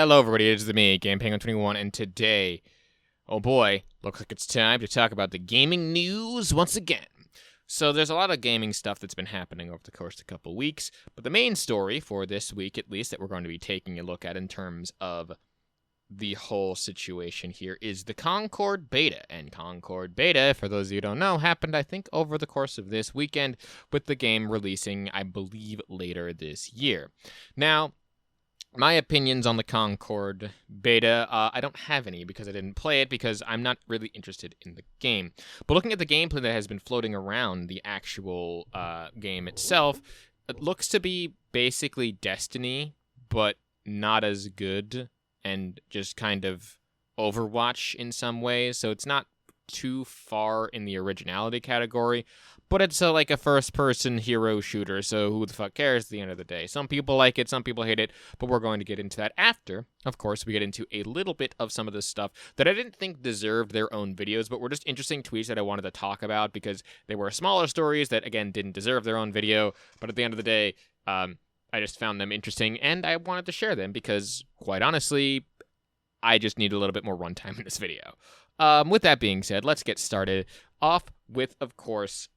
Hello everybody, it is me, GamePenguin21, and today, oh boy, looks like it's time to talk about the gaming news once again. So there's a lot of gaming stuff that's been happening over the course of a couple weeks, but the main story for this week, at least, that we're going to be taking a look at in terms of the whole situation here is the Concord Beta. And Concord Beta, for those of you who don't know, happened, I think, over the course of this weekend, with the game releasing, I believe, later this year. Now, my opinions on the Concord Beta, I don't have any because I didn't play it because I'm not really interested in the game. But looking at the gameplay that has been floating around the actual game itself, it looks to be basically Destiny, but not as good and just kind of Overwatch in some ways. So it's not too far in the originality category, but it's like a first-person hero shooter, so who the fuck cares at the end of the day? Some people like it, some people hate it, but we're going to get into that after, of course, we get into a little bit of some of this stuff that I didn't think deserved their own videos, but were just interesting tweets that I wanted to talk about because they were smaller stories that, again, didn't deserve their own video, but at the end of the day, I just found them interesting, and I wanted to share them because, quite honestly, I just need a little bit more runtime in this video. With that being said, let's get started off with, of course,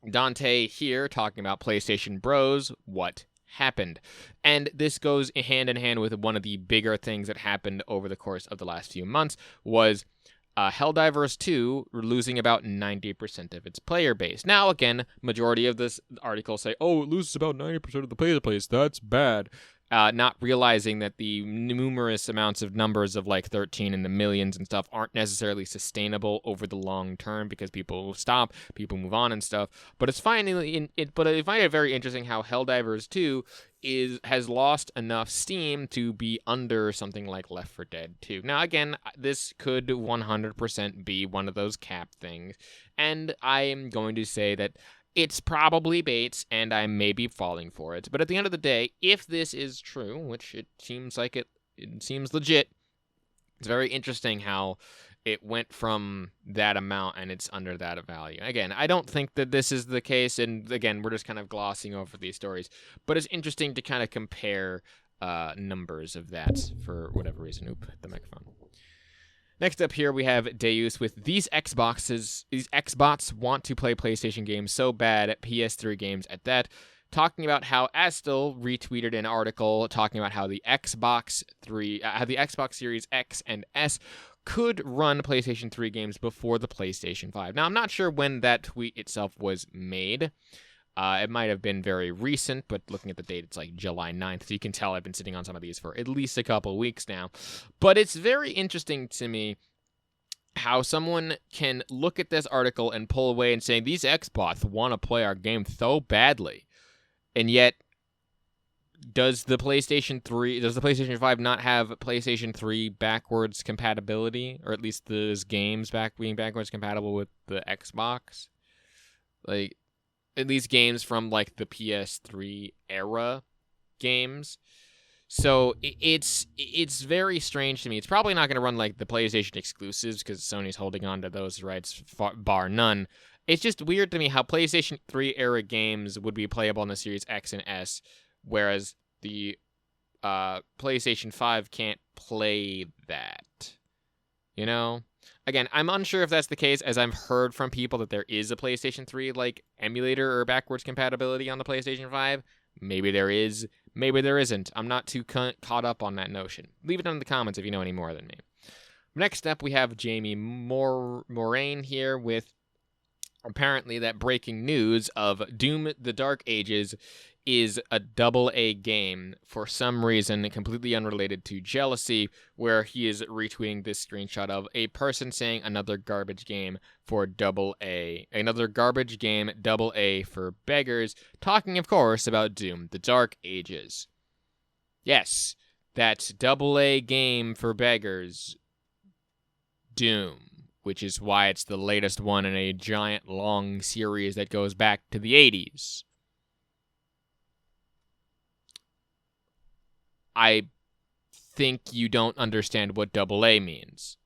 Dante here talking about PlayStation Bros, what happened. And this goes hand in hand with one of the bigger things that happened over the course of the last few months was Helldivers 2 losing about 90% of its player base. Now, again, majority of this article say, oh, it loses about 90% of the player base. That's bad. Not realizing that the numerous amounts of numbers of like 13 in the millions and stuff aren't necessarily sustainable over the long term because people stop, people move on and stuff. But it's finally, but I find it very interesting how Helldivers 2 has lost enough steam to be under something like Left 4 Dead 2. Now, again, this could 100% be one of those cap things, and I am going to say that it's probably bait, and I may be falling for it. But at the end of the day, if this is true, which it seems like it seems legit, it's very interesting how it went from that amount and it's under that value. Again, I don't think that this is the case, and again, we're just kind of glossing over these stories. But it's interesting to kind of compare numbers of that for whatever reason. Oop, hit the microphone. Next up here, we have Deus with these Xbots want to play PlayStation games so bad at PS3 games at that, talking about how Astel retweeted an article talking about how the Xbox Series X and S could run PlayStation 3 games before the PlayStation 5. Now, I'm not sure when that tweet itself was made. It might have been very recent, but looking at the date, it's like July 9th. So you can tell I've been sitting on some of these for at least a couple weeks now. But it's very interesting to me how someone can look at this article and pull away and say, these Xbots want to play our game so badly. And yet, does the PlayStation 5 not have PlayStation 3 backwards compatibility? Or at least those games being backwards compatible with the Xbox? Like, at least games from, like, the PS3 era games. So it's very strange to me. It's probably not going to run, like, the PlayStation exclusives, because Sony's holding on to those rights, bar none. It's just weird to me how PlayStation 3 era games would be playable on the Series X and S, whereas the PlayStation 5 can't play that. You know? Again, I'm unsure if that's the case, as I've heard from people that there is a PlayStation 3, like, emulator or backwards compatibility on the PlayStation 5. Maybe there is, maybe there isn't. I'm not too caught up on that notion. Leave it down in the comments if you know any more than me. Next up, we have Jamie Moraine here with apparently that breaking news of Doom the Dark Ages is a AA game for some reason completely unrelated to jealousy, where he is retweeting this screenshot of a person saying another garbage game for AA. Another garbage game AA for beggars, talking of course about Doom the Dark Ages. Yes, that AA game for beggars, Doom, which is why it's the latest one in a giant long series that goes back to the 80s. I think you don't understand what AA means.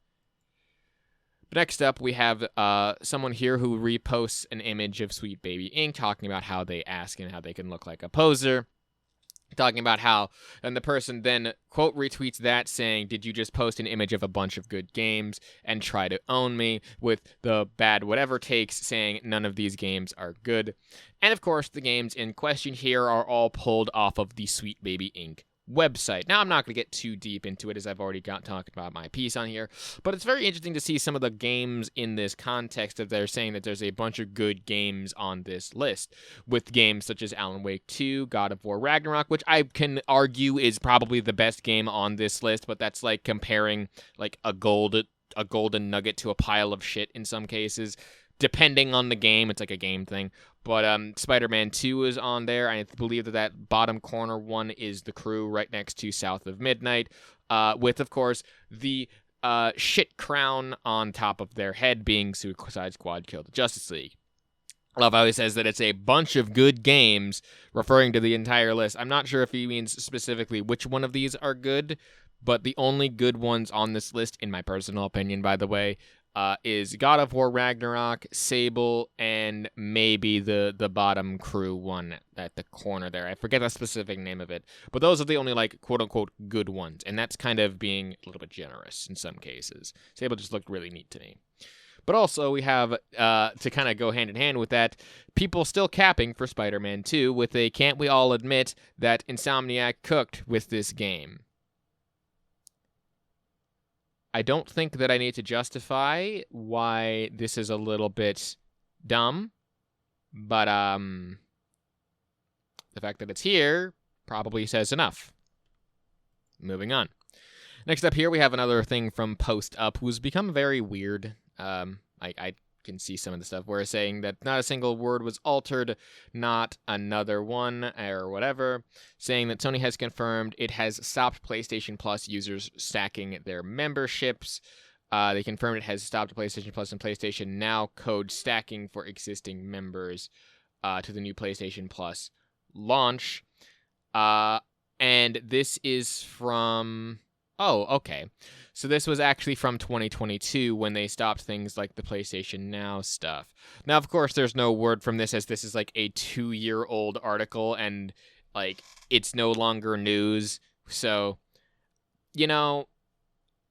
But next up, we have someone here who reposts an image of Sweet Baby Inc. talking about how they ask and how they can look like a poser. talking about how, and the person then quote retweets that saying, "Did you just post an image of a bunch of good games and try to own me?" with the bad whatever takes saying none of these games are good. And of course, the games in question here are all pulled off of the Sweet Baby Inc. website. Now, I'm not going to get too deep into it as I've already talked about my piece on here, but it's very interesting to see some of the games in this context of they're saying that there's a bunch of good games on this list, with games such as Alan Wake 2, God of War Ragnarok, which I can argue is probably the best game on this list, but that's like comparing like a golden nugget to a pile of shit in some cases. Depending on the game, it's like a game thing. But Spider-Man 2 is on there. I believe that bottom corner one is The Crew right next to South of Midnight, with, of course, the shit crown on top of their head being Suicide Squad Kill the Justice League. Love how he says that it's a bunch of good games, referring to the entire list. I'm not sure if he means specifically which one of these are good, but the only good ones on this list, in my personal opinion, by the way, is God of War Ragnarok, Sable, and maybe the bottom Crew one at the corner there. I forget the specific name of it. But those are the only, like, quote-unquote good ones. And that's kind of being a little bit generous in some cases. Sable just looked really neat to me. But also, we have, to kind of go hand in hand with that, people still capping for Spider-Man 2 with a "can't we all admit that Insomniac cooked with this game?" I don't think that I need to justify why this is a little bit dumb, but the fact that it's here probably says enough. Moving on. Next up here, we have another thing from Post Up, who's become very weird. I can see some of the stuff where it's saying that not a single word was altered, not another one, or whatever, saying that Sony has confirmed it has stopped PlayStation Plus users stacking their memberships. They confirmed it has stopped PlayStation Plus and PlayStation Now code stacking for existing members to the new PlayStation Plus launch. And this is from... Oh, okay. So this was actually from 2022 when they stopped things like the PlayStation Now stuff. Now, of course, there's no word from this, as this is like a 2-year-old article and like it's no longer news. So, you know,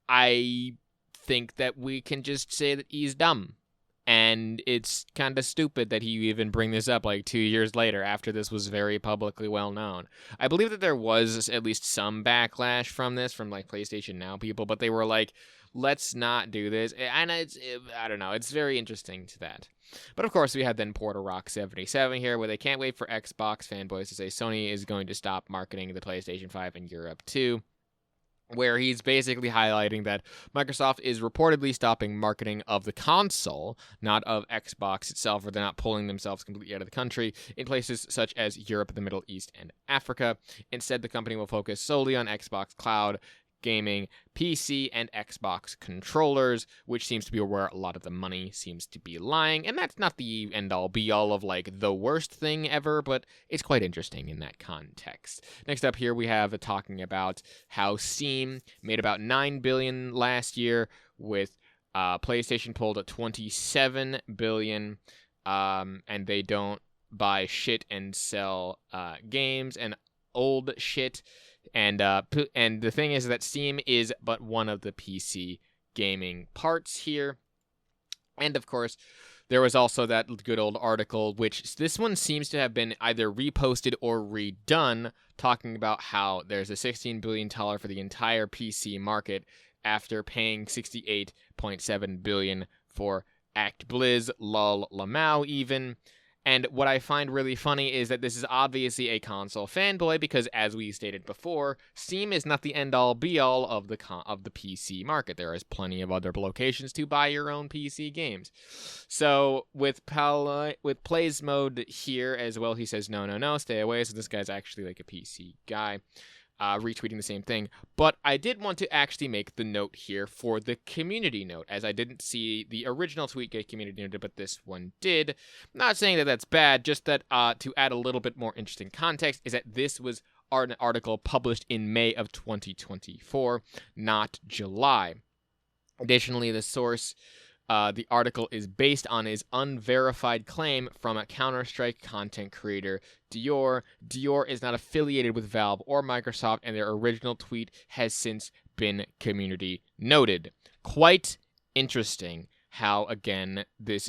I think that we can just say that he's dumb. And it's kind of stupid that he even bring this up like 2 years later after this was very publicly well known. I believe that there was at least some backlash from this from like PlayStation Now people, but they were like, let's not do this. And I don't know. It's very interesting to that. But of course, we have then Porter Rock 77 here, where they can't wait for Xbox fanboys to say Sony is going to stop marketing the PlayStation 5 in Europe too, where he's basically highlighting that Microsoft is reportedly stopping marketing of the console, not of Xbox itself, or they're not pulling themselves completely out of the country, in places such as Europe, the Middle East, and Africa. Instead, the company will focus solely on Xbox Cloud, gaming, PC, and Xbox controllers, which seems to be where a lot of the money seems to be lying. And that's not the end-all, be-all of, like, the worst thing ever, but it's quite interesting in that context. Next up here, we have talking about how Steam made about $9 billion last year, with PlayStation pulled at $27 billion, and they don't buy shit and sell games and old shit. And the thing is that Steam is but one of the PC gaming parts here. And of course, there was also that good old article, which this one seems to have been either reposted or redone, talking about how there's a $16 billion for the entire PC market after paying $68.7 billion for ActBliz, lol, Lamau even. And what I find really funny is that this is obviously a console fanboy because, as we stated before, Steam is not the end-all, be-all of the PC market. There is plenty of other locations to buy your own PC games. So with Plays Mode here as well, he says, no, stay away. So this guy's actually like a PC guy. Retweeting the same thing. But I did want to actually make the note here for the community note, as I didn't see the original TweetGate community note, but this one did. Not saying that that's bad, just that to add a little bit more interesting context is that this was an article published in May of 2024, not July. Additionally, the source The article is based on his unverified claim from a Counter-Strike content creator, thew. Thew is not affiliated with Valve or Microsoft, and their original tweet has since been community noted. Quite interesting how, again, this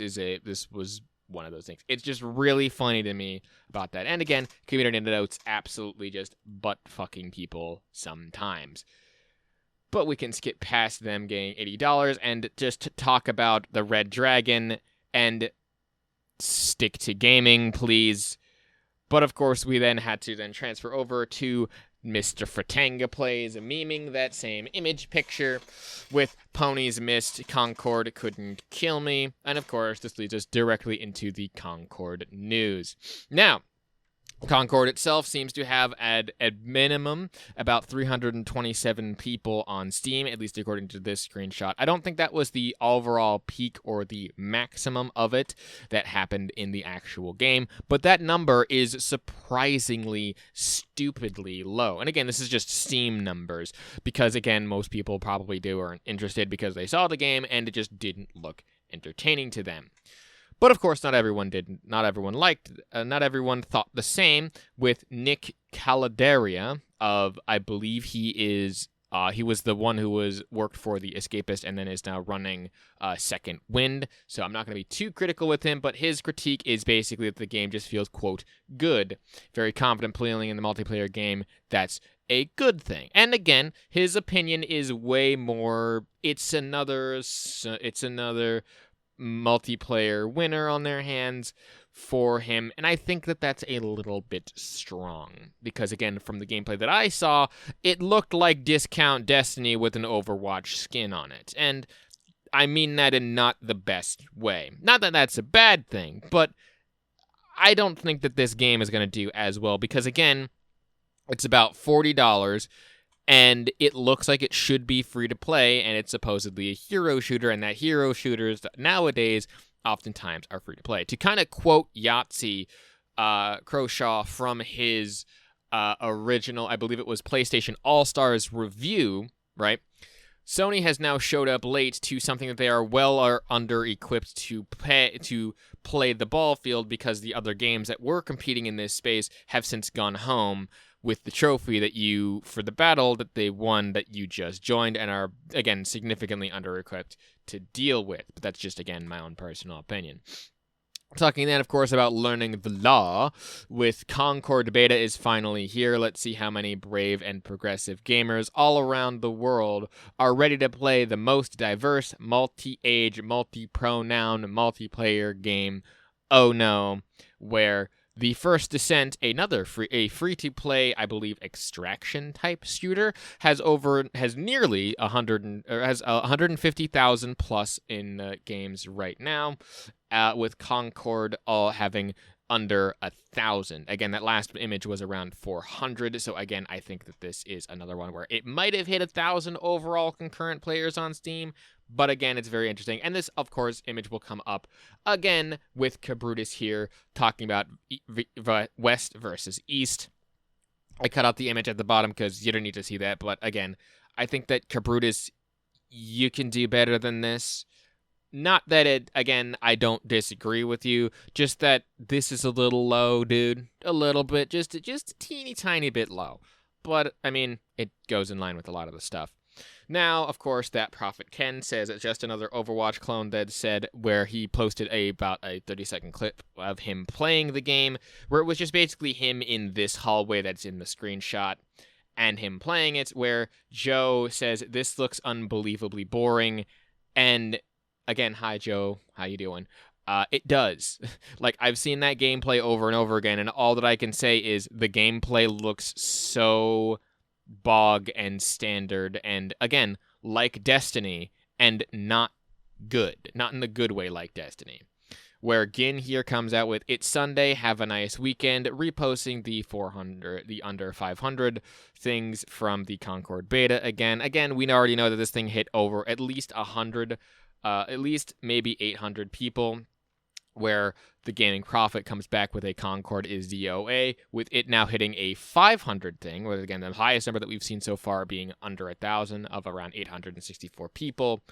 was one of those things. It's just really funny to me about that. And again, community notes absolutely just butt-fucking people sometimes. But we can skip past them getting $80 and just talk about the Red Dragon and stick to gaming, please. But of course, we then had to transfer over to Mr. Fratanga Plays, memeing that same image picture with Ponies Missed, Concord Couldn't Kill Me. And of course, this leads us directly into the Concord news. Now, Concord itself seems to have, at minimum, about 327 people on Steam, at least according to this screenshot. I don't think that was the overall peak or the maximum of it that happened in the actual game, but that number is surprisingly, stupidly low. And again, this is just Steam numbers, because again, most people probably aren't interested because they saw the game and it just didn't look entertaining to them. But of course, not everyone did. Not everyone liked. Not everyone thought the same. With Nick Caladeria of, I believe he was the one who worked for the Escapist and then is now running Second Wind. So I'm not going to be too critical with him, but his critique is basically that the game just feels, quote, good. Very confident playing in the multiplayer game. That's a good thing. And again, his opinion is way more. It's another multiplayer winner on their hands for him, and I think that that's a little bit strong, because again, from the gameplay that I saw, it looked like discount Destiny with an Overwatch skin on it, and I mean that in not the best way. Not that that's a bad thing, but I don't think that this game is going to do as well, because again, it's about $40, and it looks like it should be free to play, and it's supposedly a hero shooter, and that hero shooters nowadays oftentimes are free to play. To kind of quote Yahtzee Croshaw from his original, I believe it was PlayStation All-Stars review, right? Sony has now showed up late to something that they are well under-equipped to play the ball field, because the other games that were competing in this space have since gone home with the trophy for the battle that they won that you just joined, and are, again, significantly under-equipped to deal with. But that's just, again, my own personal opinion. Talking then, of course, about learning the law, with Concord Beta is finally here. Let's see how many brave and progressive gamers all around the world are ready to play the most diverse, multi-age, multi-pronoun, multiplayer game, oh no, where the First Descent, a free-to-play, I believe, extraction-type shooter, has 150,000 plus in games right now, with Concord all having under 1,000. Again, that last image was around 400, so again, I think that this is another one where it might have hit 1,000 overall concurrent players on Steam, but again, it's very interesting. And this, of course, image will come up again with Cabrutus here talking about West versus East. I cut out the image at the bottom because you don't need to see that. But again, I think that Cabrutus, you can do better than this. Not that I don't disagree with you. Just that this is a little low, dude. A little bit. Just a teeny tiny bit low. But, I mean, it goes in line with a lot of the stuff. Now, of course, that Prophet Ken says it's just another Overwatch clone that said, where he posted about a 30-second clip of him playing the game, where it was just basically him in this hallway that's in the screenshot, and him playing it, where Joe says, this looks unbelievably boring, and again, hi Joe, how you doing? It does. Like, I've seen that gameplay over and over again, and all that I can say is the gameplay looks so bog and standard, and again, like Destiny, and not good. Not in the good way like Destiny. Where Gin here comes out with, it's Sunday, have a nice weekend, reposting the under 500 things from the Concord Beta again. Again, we already know that this thing hit over at least 100, at least maybe 800 people, where the Gaming Prophet comes back with a Concord is DOA, with it now hitting a 500 thing, where again, the highest number that we've seen so far being under 1,000 of around 864 people.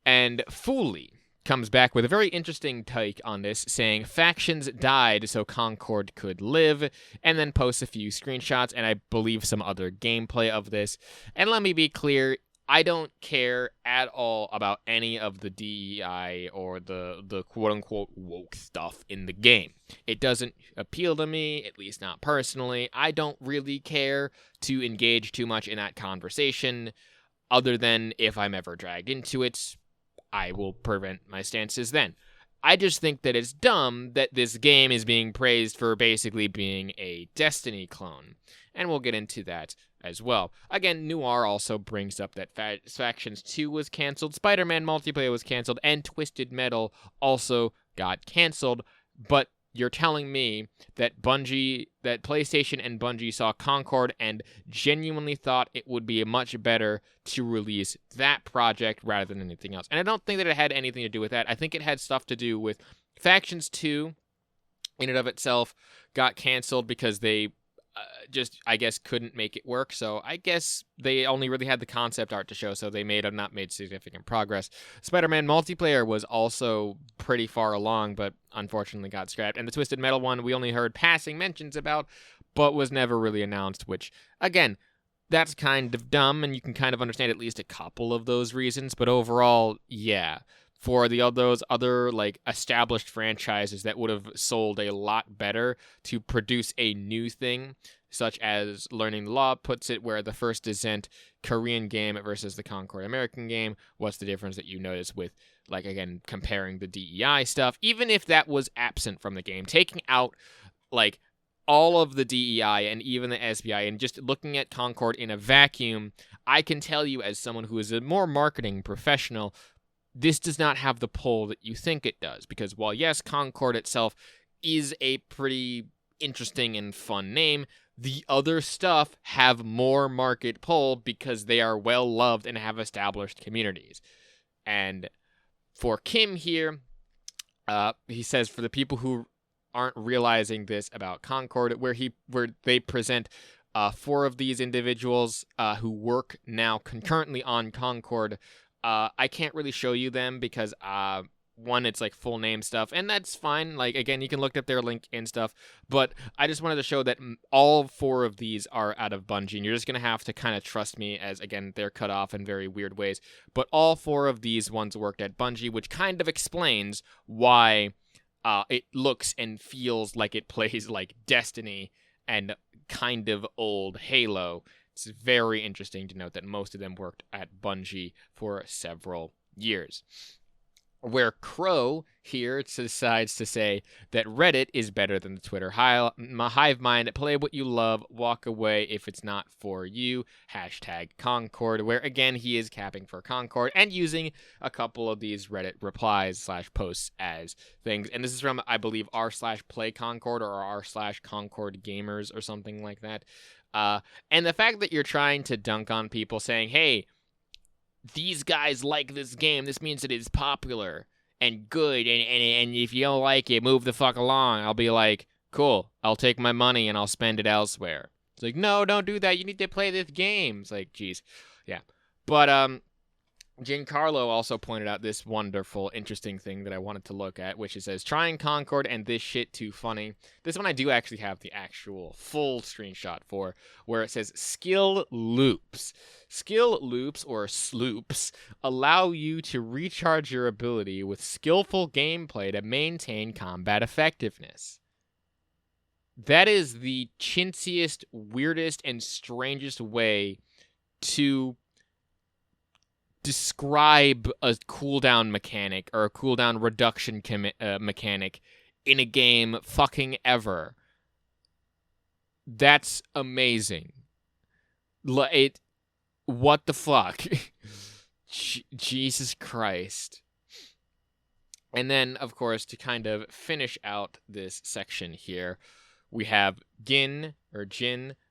And Fooley comes back with a very interesting take on this, saying factions died so Concord could live, and then posts a few screenshots and I believe some other gameplay of this. And let me be clear, I don't care at all about any of the DEI or the quote-unquote woke stuff in the game. It doesn't appeal to me, at least not personally. I don't really care to engage too much in that conversation, other than if I'm ever dragged into it, I will prevent my stances then. I just think that it's dumb that this game is being praised for basically being a Destiny clone. And we'll get into that as well. Again, Noir also brings up that Factions 2 was canceled, Spider-Man multiplayer was canceled, and Twisted Metal also got canceled. But you're telling me that PlayStation and Bungie saw Concord and genuinely thought it would be much better to release that project rather than anything else. And I don't think that it had anything to do with that. I think it had stuff to do with Factions 2 in and of itself got canceled because they just, I guess, couldn't make it work. So I guess they only really had the concept art to show, so they not made significant progress. Spider-Man multiplayer was also pretty far along, but unfortunately got scrapped. And the Twisted Metal one, we only heard passing mentions about, but was never really announced, which, again, that's kind of dumb, and you can kind of understand at least a couple of those reasons. But overall, yeah. For those other like established franchises that would have sold a lot better to produce a new thing, such as Learning the Law puts it, where the first Descent Korean game versus the Concord American game. What's the difference that you notice with, like, again, comparing the DEI stuff, even if that was absent from the game, taking out like all of the DEI and even the SBI and just looking at Concord in a vacuum, I can tell you as someone who is a more marketing professional, this does not have the pull that you think it does. Because while, yes, Concord itself is a pretty interesting and fun name, the other stuff have more market pull because they are well-loved and have established communities. And for Kim here, he says, for the people who aren't realizing this about Concord, where they present 4 of these individuals who work now concurrently on Concord. I can't really show you them because, one, it's like full name stuff, and that's fine. Like, again, you can look up their link and stuff, but I just wanted to show that all 4 of these are out of Bungie, and you're just going to have to kind of trust me as, again, they're cut off in very weird ways, but all 4 of these ones worked at Bungie, which kind of explains why it looks and feels like it plays like Destiny and kind of old Halo. It's very interesting to note that most of them worked at Bungie for several years. Where Crow here decides to say that Reddit is better than the Twitter hive mind. Play what you love, walk away if it's not for you. #Concord, where again he is capping for Concord and using a couple of these Reddit replies / posts as things. And this is from, I believe, r/play Concord or r/Concord gamers or something like that. And the fact that you're trying to dunk on people saying, hey, these guys like this game, this means that it's popular and good, and if you don't like it, move the fuck along. I'll be like, cool, I'll take my money and I'll spend it elsewhere. It's like, no, don't do that. You need to play this game. It's like, geez. Yeah. But, Giancarlo also pointed out this wonderful, interesting thing that I wanted to look at, which it says, trying Concord and this shit too funny. This one I do actually have the actual full screenshot for, where it says skill loops. Skill loops, or sloops, allow you to recharge your ability with skillful gameplay to maintain combat effectiveness. That is the chintziest, weirdest, and strangest way to describe a cooldown mechanic or a cooldown reduction mechanic in a game fucking ever. That's amazing. What the fuck? Jesus Christ. And then, of course, to kind of finish out this section here, we have Jin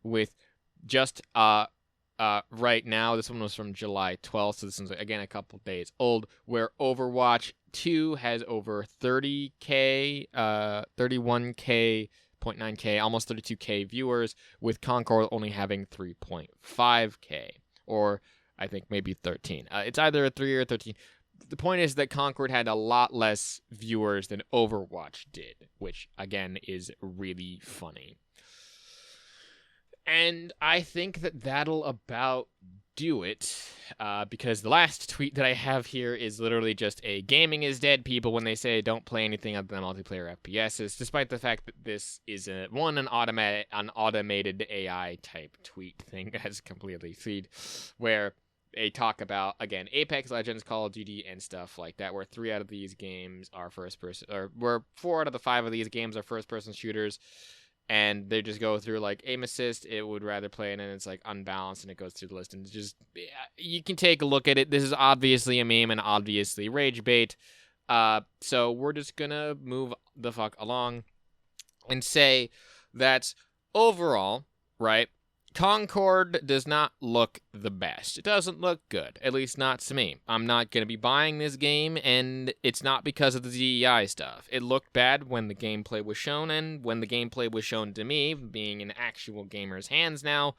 with just right now. This one was from July 12th, so this one's, again, a couple days old, where Overwatch 2 has over 30K, 31K, 0.9K, almost 32K viewers, with Concord only having 3.5K, or I think maybe 13. It's either a 3 or 13. the point is that Concord had a lot less viewers than Overwatch did, which, again, is really funny. And I think that that'll about do it, because the last tweet that I have here is literally just a gaming is dead people when they say don't play anything other than multiplayer FPSs, despite the fact that this is an automated AI type tweet thing that's completely feed, where they talk about, again, Apex Legends, Call of Duty, and stuff like that, where 3 out of these games are first-person, or where 4 out of the 5 of these games are first-person shooters, and they just go through, like, aim assist, it would rather play, and then it's, like, unbalanced, and it goes through the list, and it's just, you can take a look at it. This is obviously a meme and obviously rage bait, so we're just gonna move the fuck along and say that overall, right, Concord does not look the best. It doesn't look good, at least not to me. I'm not going to be buying this game, and it's not because of the DEI stuff. It looked bad when the gameplay was shown, and when the gameplay was shown to me, being in actual gamer's hands now,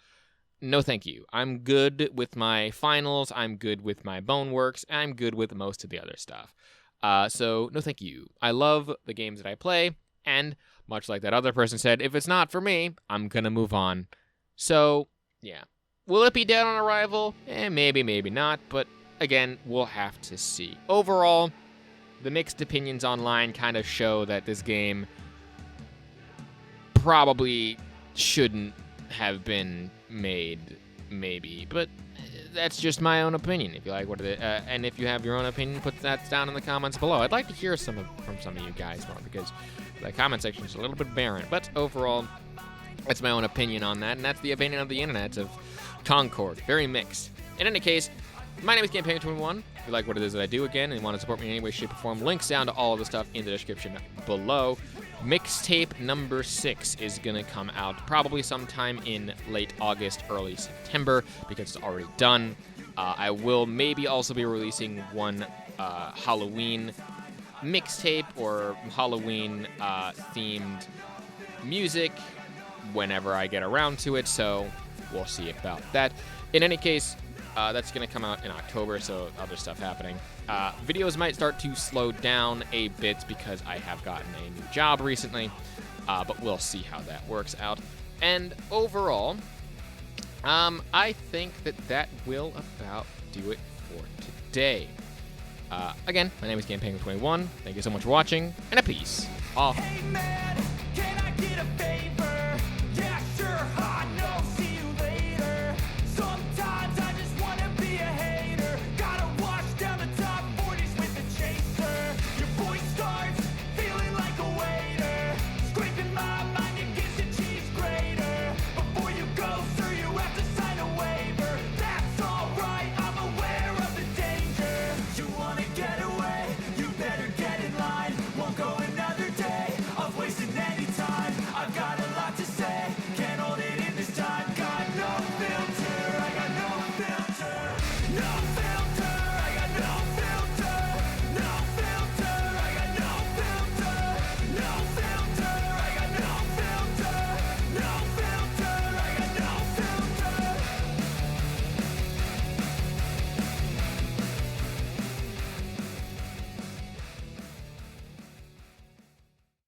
no thank you. I'm good with my finals, I'm good with my boneworks, I'm good with most of the other stuff. So, no thank you. I love the games that I play, and much like that other person said, if it's not for me, I'm going to move on. So, yeah. Will it be dead on arrival? Maybe, maybe not, but again, we'll have to see. Overall, the mixed opinions online kind of show that this game probably shouldn't have been made, maybe, but that's just my own opinion. If you like what it is, and if you have your own opinion, put that down in the comments below. I'd like to hear from some of you guys more, because the comment section is a little bit barren, but overall, that's my own opinion on that, and that's the opinion of the internet of Concord. Very mixed. In any case, my name is Campaign21. If you like what it is that I do, again, and want to support me in any way, shape, or form, links down to all of the stuff in the description below. Mixtape number 6 is going to come out probably sometime in late August, early September, because it's already done. I will maybe also be releasing one Halloween mixtape or Halloween-themed music whenever I get around to it, so we'll see about that. In any case, that's going to come out in October, so other stuff happening. Videos might start to slow down a bit because I have gotten a new job recently, but we'll see how that works out. And overall, I think that will about do it for today. Again, my name is Campaign21. Thank you so much for watching, and a peace off.